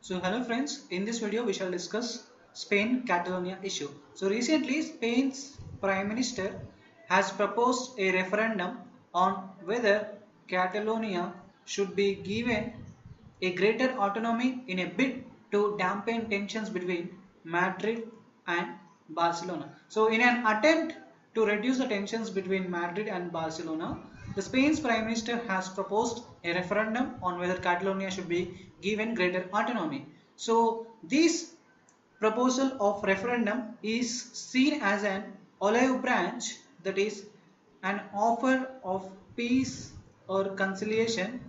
So hello friends, in this video we shall discuss Spain Catalonia issue. So recently Spain's Prime Minister has proposed a referendum on whether Catalonia should be given a greater autonomy in a bid to dampen tensions between Madrid and Barcelona. So in an attempt to reduce the tensions between Madrid and Barcelona, the Spain's Prime Minister has proposed a referendum on whether Catalonia should be given greater autonomy. So this proposal of referendum is seen as an olive branch, that is an offer of peace or conciliation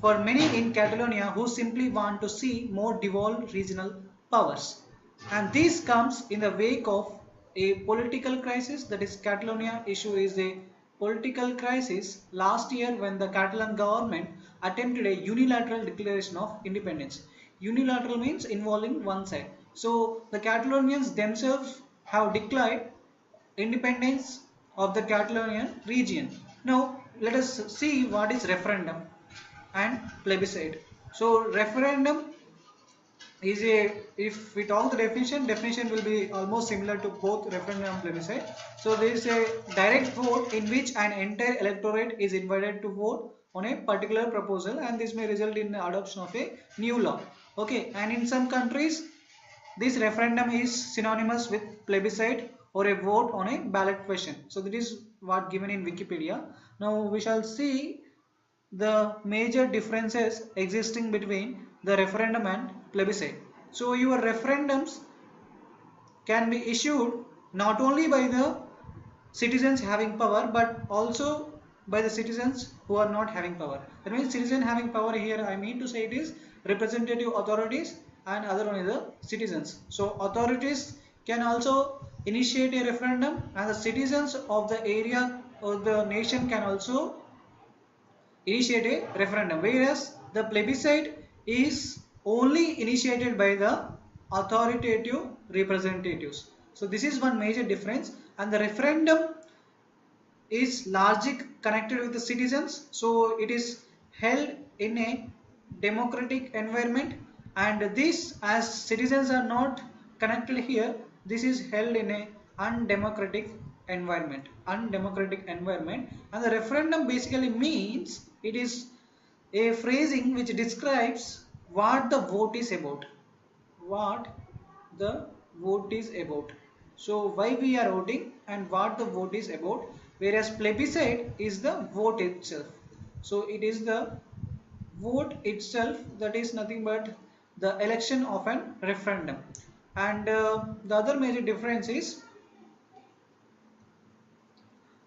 for many in Catalonia who simply want to see more devolved regional powers. And this comes in the wake of a political crisis, that is Catalonia issue is a political crisis last year when the Catalan government attempted a unilateral declaration of independence. Unilateral means involving one side. So the Catalonians themselves have declared independence of the Catalonian region. Now let us see what is referendum and plebiscite. So referendum is a, if we talk the definition will be almost similar to both referendum and plebiscite. So there is a direct vote in which an entire electorate is invited to vote on a particular proposal, and this may result in the adoption of a new law. Okay, and in some countries this referendum is synonymous with plebiscite or a vote on a ballot question. So that is what given in Wikipedia. Now we shall see the major differences existing between the referendum and plebiscite. So your referendums can be issued not only by the citizens having power but also by the citizens who are not having power. That means citizen having power here, I mean to say it is representative authorities, and other one is the citizens. So authorities can also initiate a referendum, and the citizens of the area or the nation can also initiate a referendum, whereas the plebiscite is only initiated by the authoritative representatives. So this is one major difference, and the referendum is largely connected with the citizens, so it is held in a democratic environment, and this, as citizens are not connected here, this is held in a undemocratic environment. And the referendum basically means it is a phrasing which describes what the vote is about, what the vote is about. So why we are voting and what the vote is about, whereas plebiscite is the vote itself. So it is the vote itself, that is nothing but the election of an referendum. And the other major difference is,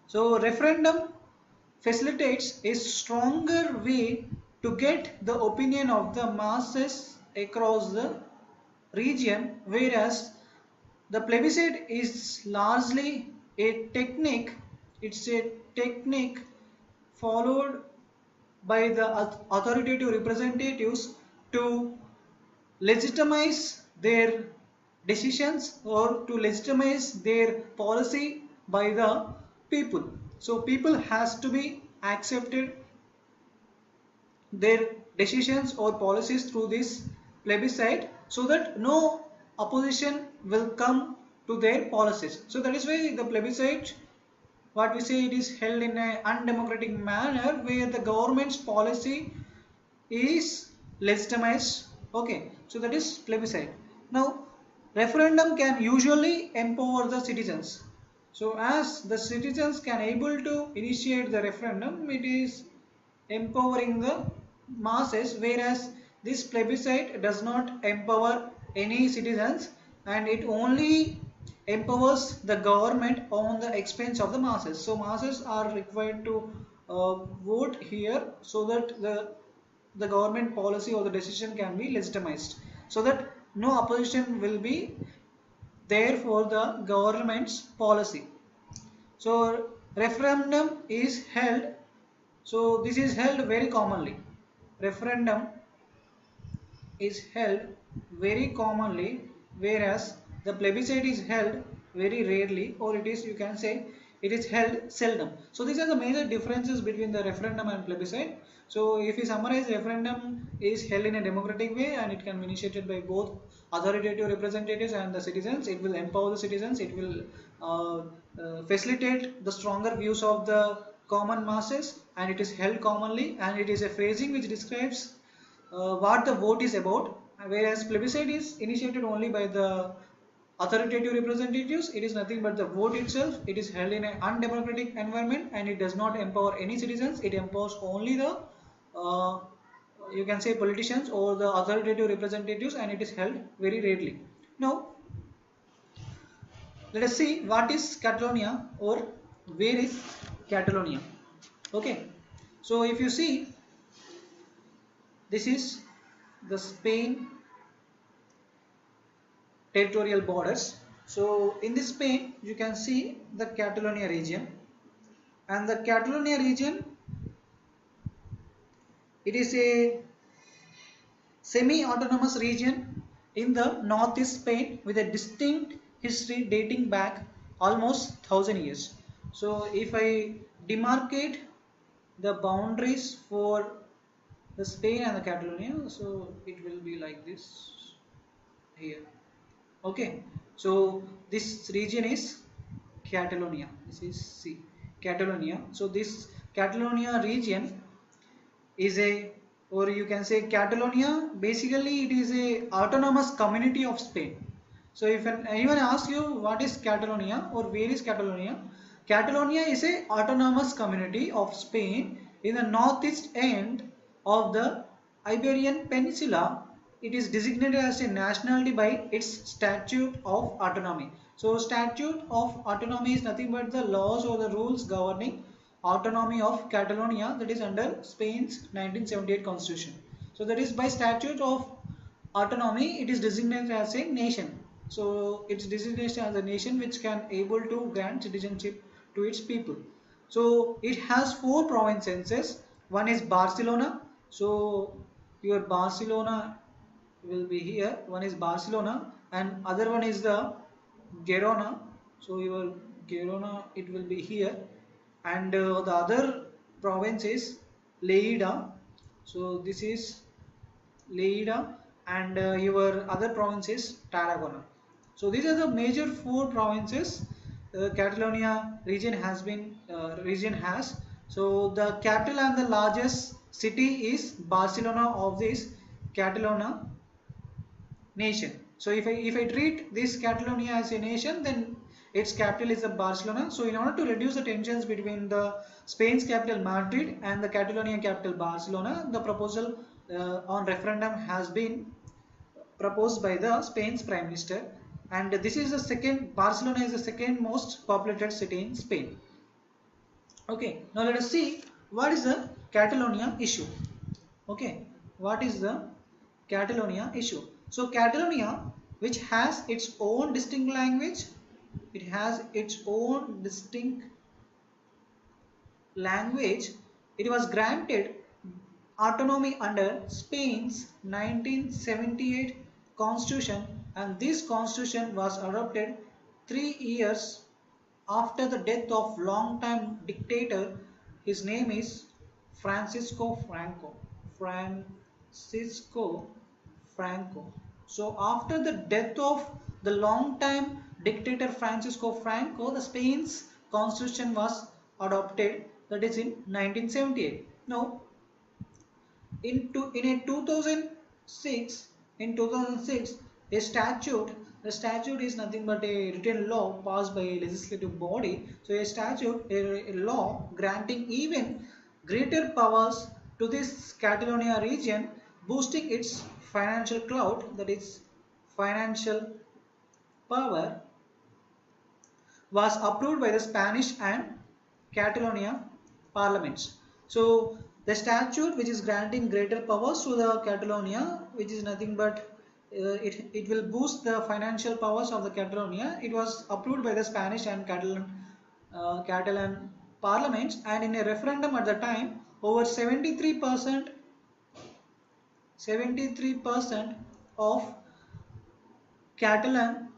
so referendum facilitates a stronger way to get the opinion of the masses across the region, whereas the plebiscite is largely a technique. It's a technique followed by the authoritative representatives to legitimize their decisions or to legitimize their policy by the people. So people has to be accepted their decisions or policies through this plebiscite, so that no opposition will come to their policies. So that is why the plebiscite, what we say, it is held in an undemocratic manner where the government's policy is legitimized. Okay, so that is plebiscite. Now referendum can usually empower the citizens. So as the citizens can able to initiate the referendum, it is empowering the masses, whereas this plebiscite does not empower any citizens, and it only empowers the government on the expense of the masses. So masses are required to vote here so that the government policy or the decision can be legitimized, so that no opposition will be there for the government's policy. So referendum is held, so this is held very commonly. Referendum is held very commonly, whereas the plebiscite is held very rarely, or it is, you can say, it is held seldom. So these are the major differences between the referendum and plebiscite. So if we summarize, referendum is held in a democratic way and it can be initiated by both authoritative representatives and the citizens. It will empower the citizens, it will facilitate the stronger views of the common masses, and it is held commonly, and it is a phrasing which describes what the vote is about, whereas plebiscite is initiated only by the authoritative representatives. It is nothing but the vote itself. It is held in an undemocratic environment and it does not empower any citizens. It empowers only the uh, you can say politicians or the authoritative representatives, and it is held very rarely. Now let us see what is Catalonia or where is Catalonia. Okay, so if you see, this is the Spain territorial borders. So in this Spain you can see the Catalonia region, and the Catalonia region, it is a semi-autonomous region in the northeast Spain with a distinct history dating back almost 1000 years. So if I demarcate the boundaries for the Spain and the Catalonia, so it will be like this here. Okay, so this region is Catalonia. This is C, Catalonia. So this Catalonia region is a, or you can say Catalonia, basically it is a autonomous community of Spain. So if anyone asks you what is Catalonia or where is Catalonia, Catalonia is a autonomous community of Spain in the northeast end of the Iberian Peninsula. It is designated as a nationality by its Statute of Autonomy. So Statute of Autonomy is nothing but the laws or the rules governing autonomy of Catalonia, that is under Spain's 1978 constitution. So that is by Statute of Autonomy it is designated as a nation. So its designation as a nation which can able to grant citizenship to its people. So it has 4 provinces. One is Barcelona. So your Barcelona will be here. One is Barcelona and other one is the Girona. So your Girona, it will be here, and the other province is Lleida. So this is Lleida, and your other province is Tarragona. So these are the major 4 provinces Catalonia region has been region has. So the capital and the largest city is Barcelona of this Catalonia nation. So if I treat this Catalonia as a nation, then its capital is the Barcelona. So in order to reduce the tensions between the Spain's capital Madrid and the Catalonia capital Barcelona, the proposal on referendum has been proposed by the Spain's Prime Minister, and this is the second, Barcelona is the second most populated city in Spain. Okay, now let us see what is the Catalonia issue. Okay, what is the Catalonia issue? So Catalonia, which has its own distinct language, it has its own distinct language, it was granted autonomy under Spain's 1978 constitution, and this constitution was adopted 3 years after the death of long-time dictator. His name is Francisco Franco. Francisco Franco. So after the death of the long-time dictator Francisco Franco, the Spain's constitution was adopted, that is in 1978. Now in 2006, a statute, the statute is nothing but a written law passed by a legislative body. So a statute, a law granting even greater powers to this Catalonia region, boosting its financial clout, that is financial power, was approved by the Spanish and Catalonia parliaments. So the statute which is granting greater powers to the Catalonia, which is nothing but it will boost the financial powers of the Catalonia. It was approved by the Spanish and Catalan parliaments, and in a referendum at the time, over 73% of Catalan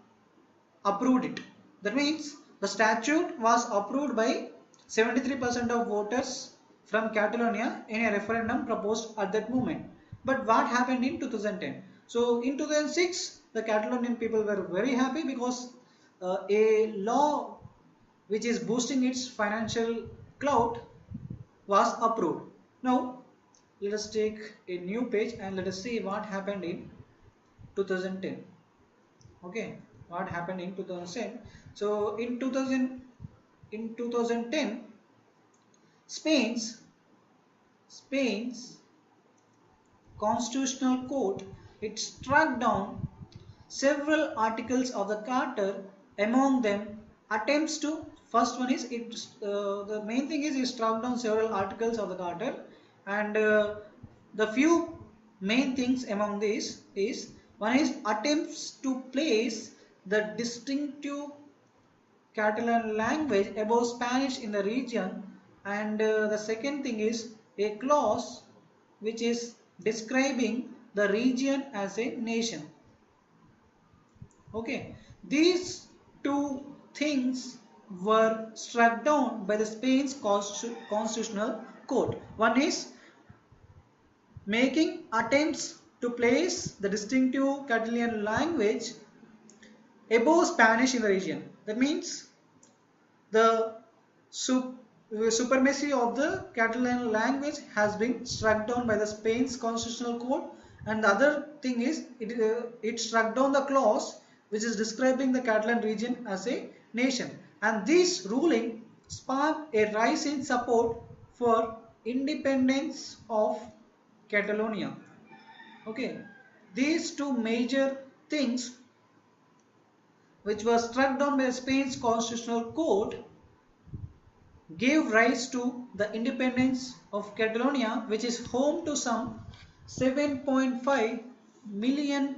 approved it. That means The statute was approved by 73% of voters from Catalonia in a referendum proposed at that moment. But what happened in 2010? So in 2006, the Catalonian people were very happy because a law which is boosting its financial clout was approved. Now let us take a new page and let us see what happened in 2010. Okay, what happened in 2010? So in 2010, Spain's constitutional court, it struck down several articles of the Charter. Among them, attempts to, first one is the main thing is it struck down several articles of the Charter, and the few main things among these is, one is attempts to place the distinctive Catalan language above Spanish in the region, and the second thing is a clause which is describing the region as a nation. Okay, these two things were struck down by the Spain's constitutional court. One is making attempts to place the distinctive Catalan language above Spanish in the region. That means the supremacy of the Catalan language has been struck down by the Spain's constitutional court, and the other thing is it struck down the clause which is describing the Catalan region as a nation, and this ruling sparked a rise in support for independence of Catalonia. Okay, these two major things which was struck down by Spain's constitutional court gave rise to the independence of Catalonia, which is home to some 7.5 million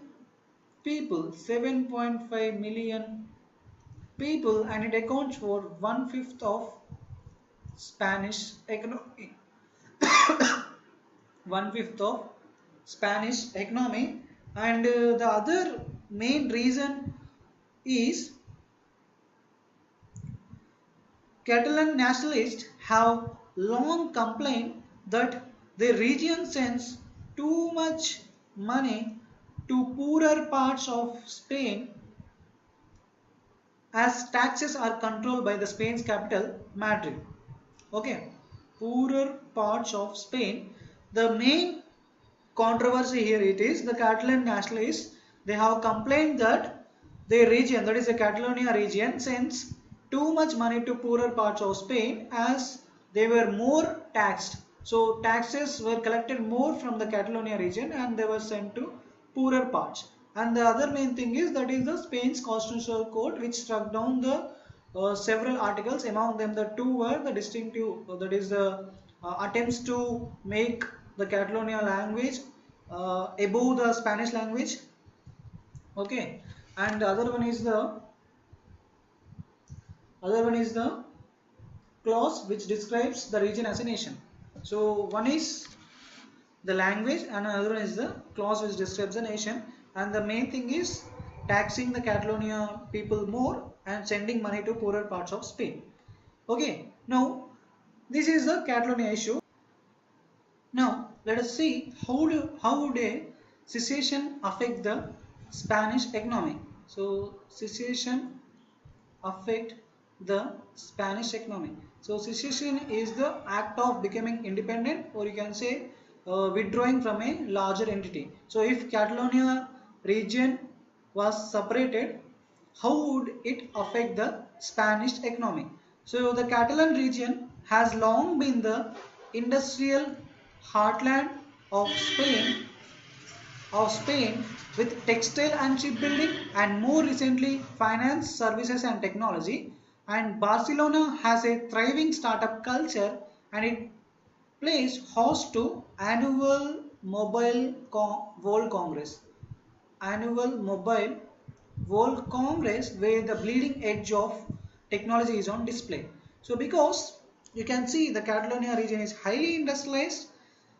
people, 7.5 million people, and it accounts for 1/5 of Spanish economy. 1/5 of Spanish economy, and the other main reason is Catalan nationalists have long complained that the region sends too much money to poorer parts of Spain, as taxes are controlled by the Spain's capital, Madrid. Okay, poorer parts of Spain. The main controversy here it is the Catalan nationalists, they have complained that the region, that is the Catalonia region, sends too much money to poorer parts of Spain as they were more taxed. So taxes were collected more from the Catalonia region and they were sent to poorer parts. And the other main thing is that is the Spain's constitutional court which struck down the several articles. Among them the two were the distinctive, that is the attempts to make the Catalonia language above the Spanish language. Okay, and the other one is the clause which describes the region as a nation. So one is the language and another one is the clause which describes the nation, and the main thing is taxing the Catalonia people more and sending money to poorer parts of Spain. Okay, now this is the Catalonia issue. Now let us see how would a secession affect the Spanish economy. So secession affect the Spanish economy. So secession is the act of becoming independent, or you can say withdrawing from a larger entity. So if Catalonia region was separated, how would it affect the Spanish economy? So the Catalan region has long been the industrial heartland of Spain with textile and shipbuilding, and more recently finance, services and technology. And Barcelona has a thriving startup culture, and it plays host to annual Mobile World Congress. Annual Mobile World Congress, where the bleeding edge of technology is on display. So because you can see the Catalonia region is highly industrialized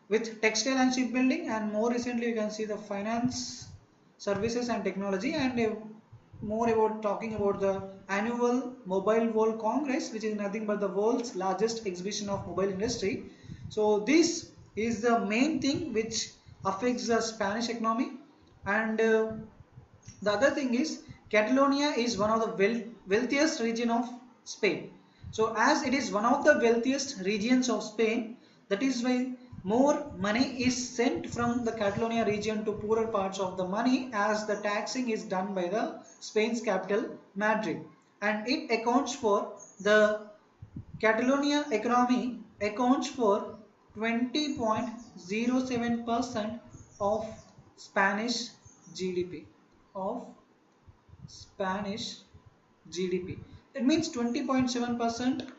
with textile and shipbuilding, and more recently you can see the finance, services and technology, and more about talking about the annual Mobile World Congress, which is nothing but the world's largest exhibition of mobile industry. So this is the main thing which affects the Spanish economy. And the other thing is Catalonia is one of the wealthiest region of Spain. So as it is one of the wealthiest regions of Spain, that is why more money is sent from the Catalonia region to poorer parts of the money, as the taxing is done by the Spain's capital Madrid, and it accounts for the Catalonia economy accounts for 20.07% of Spanish GDP of Spanish GDP. It means 20.7%.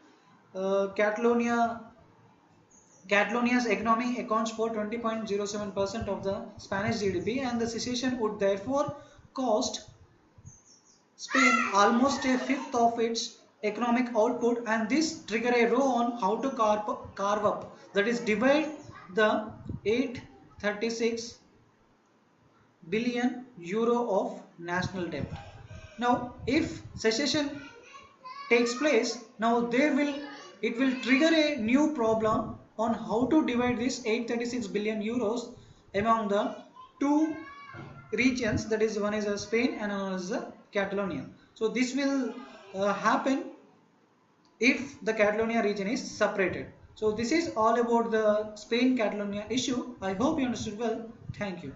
Catalonia's economy accounts for 20.07% of the Spanish GDP, and the secession would therefore cost Spain almost a fifth of its economic output, and this trigger a row on how to carve up, that is divide the 836 billion euro of national debt. Now if secession takes place, now it will trigger a new problem on how to divide this 836 billion euros among the two regions, that is one is Spain and another is Catalonia. So this will happen if the Catalonia region is separated. So this is all about the Spain Catalonia issue. I hope you understood well. Thank you.